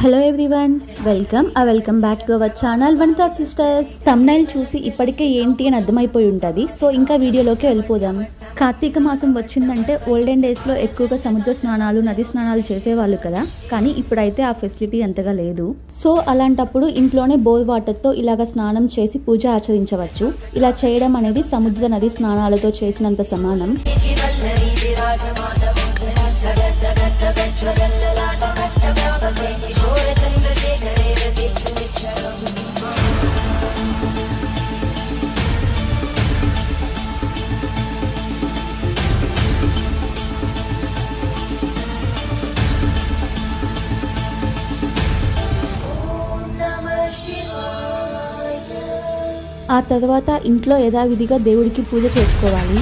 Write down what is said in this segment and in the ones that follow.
Hello everyone, welcome back to our channel Vanitha sisters. Thumbnail చూసి ఇప్పటికే ఏంటి అని అర్థమైపోయి ఉంటుంది. సో ఇంకా వీడియోలోకి వెళ్ళిపోదాం. కార్తీక మాసం వచ్చిందంటే ఓల్డెన్ డేస్ లో ఎక్కువగా సముద్ర స్నానాలు, నది స్నానాలు చేసేవాళ్ళు కదా. కానీ ఇప్పుడైతే ఆ ఫెసిలిటీ అంతగా లేదు. సో అలాంటప్పుడు ఇంట్లోనే బోర్ వాటర్ తో ఇలాగ స్నానం చేసి పూజ ఆచరించవచ్చు. ఇలా చేయడం అనేది సముద్ర నది స్నానాలతో చేసినంత సమానం. ఆ తర్వాత ఇంట్లో యథావిధిగా దేవుడికి పూజ చేసుకోవాలి.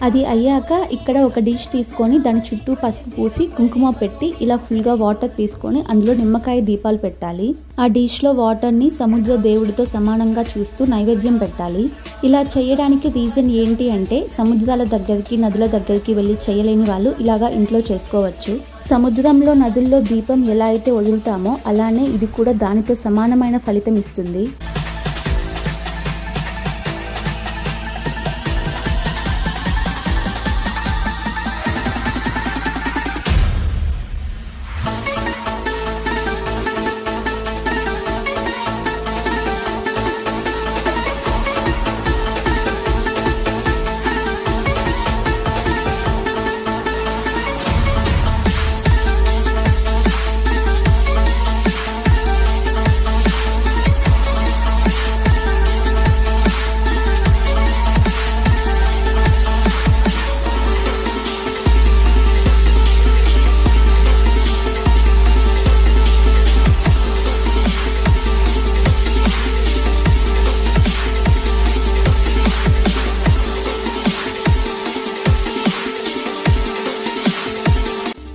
అది అయ్యాక ఇక్కడ ఒక డిష్ తీసుకొని దాని చుట్టూ పసుపు పూసి కుంకుమ పెట్టి ఇలా ఫుల్గా వాటర్ తీసుకొని అందులో నిమ్మకాయ దీపాలు పెట్టాలి. ఆ డిష్ లో వాటర్ ని సముద్ర దేవుడితో సమానంగా చూస్తూ నైవేద్యం పెట్టాలి. ఇలా చేయడానికి రీజన్ ఏంటి అంటే సముద్రాల దగ్గరికి, నదుల దగ్గరికి వెళ్ళి చేయలేని వాళ్ళు ఇలాగా ఇంట్లో చేసుకోవచ్చు. సముద్రంలో, నదుల్లో దీపం ఎలా అయితే వదులుతామో అలానే ఇది కూడా దానితో సమానమైన ఫలితం ఇస్తుంది.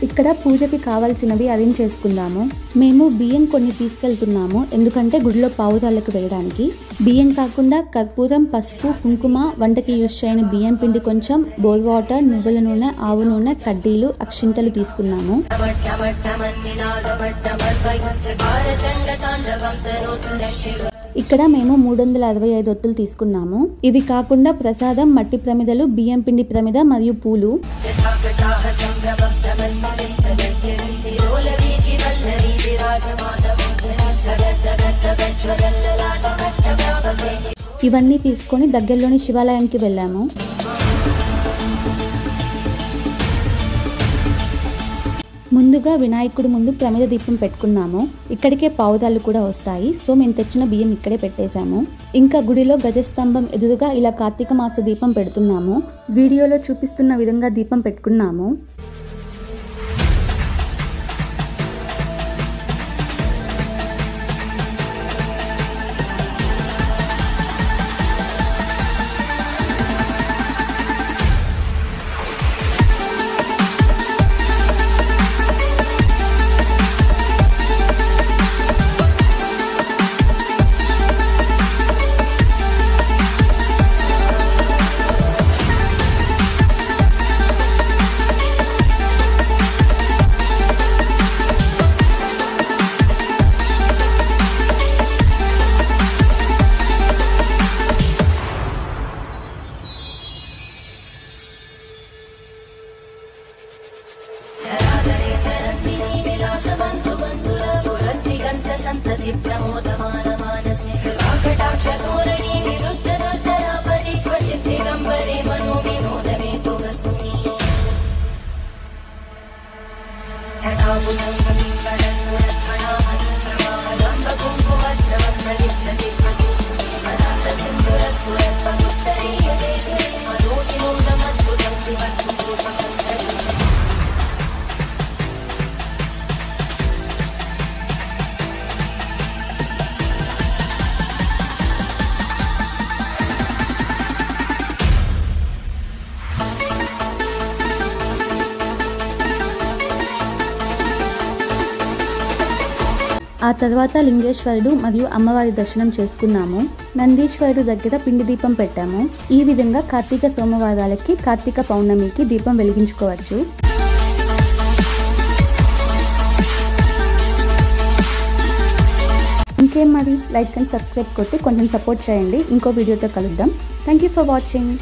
ఇక్కడ పూజకి కావాల్సినవి అరేంజ్ చేసుకుందాము. మేము బియ్యం కొన్ని తీసుకెళ్తున్నాము, ఎందుకంటే గుడిలో పావురాలకు వేయడానికి. బియ్యం కాకుండా కర్పూరం, పసుపు, కుంకుమ, వంటకి యూజ్ చేయని బియ్యం పిండి కొంచెం, బోర్ వాటర్, నువ్వుల నూనె, ఆవు నూనె, కడ్డీలు, అక్షింతలు తీసుకున్నాము. ఇక్కడ మేము 365 ఒత్తులు తీసుకున్నాము. ఇవి కాకుండా ప్రసాదం, మట్టి ప్రమిదలు, బియ్యం పిండి ప్రమిద మరియు పూలు. ఇవన్నీ తీసుకొని దగ్గరలోని శివాలయానికి వెళ్ళాము. ముందుగా వినాయకుడి ముందు ప్రమిద దీపం పెట్టుకున్నాము. ఇక్కడికే పావురాలు కూడా వస్తాయి. సో మేము తెచ్చిన బియ్యం ఇక్కడే పెట్టేశాము. ఇంకా గుడిలో గజస్తంభం ఎదురుగా ఇలా కార్తీక మాస దీపం పెడుతున్నాము. వీడియోలో చూపిస్తున్న విధంగా దీపం పెట్టుకున్నాము. संतति प्रमोदमान मानसे कटाक्ष धोरणी विरुद्ध दुर्धरापरि क्वचित् दिगम्बरे मनो विनोदमे तु वस्तुनि जटाबुधं गणस्फुरत्फणामणि प्रवाहलम्बकुम्भ ఆ తర్వాత లింగేశ్వరుడు మరియు అమ్మవారి దర్శనం చేసుకున్నాము. నందీశ్వరుడు దగ్గర పిండి దీపం పెట్టాము. ఈ విధంగా కార్తీక సోమవారాలకి, కార్తీక పౌర్ణమికి దీపం వెలిగించుకోవచ్చు. ఇంకేం మరి, లైక్ అండ్ సబ్స్క్రైబ్ కొట్టి కొంచెం సపోర్ట్ చేయండి. ఇంకో వీడియోతో కలుద్దాం. Thank you for watching.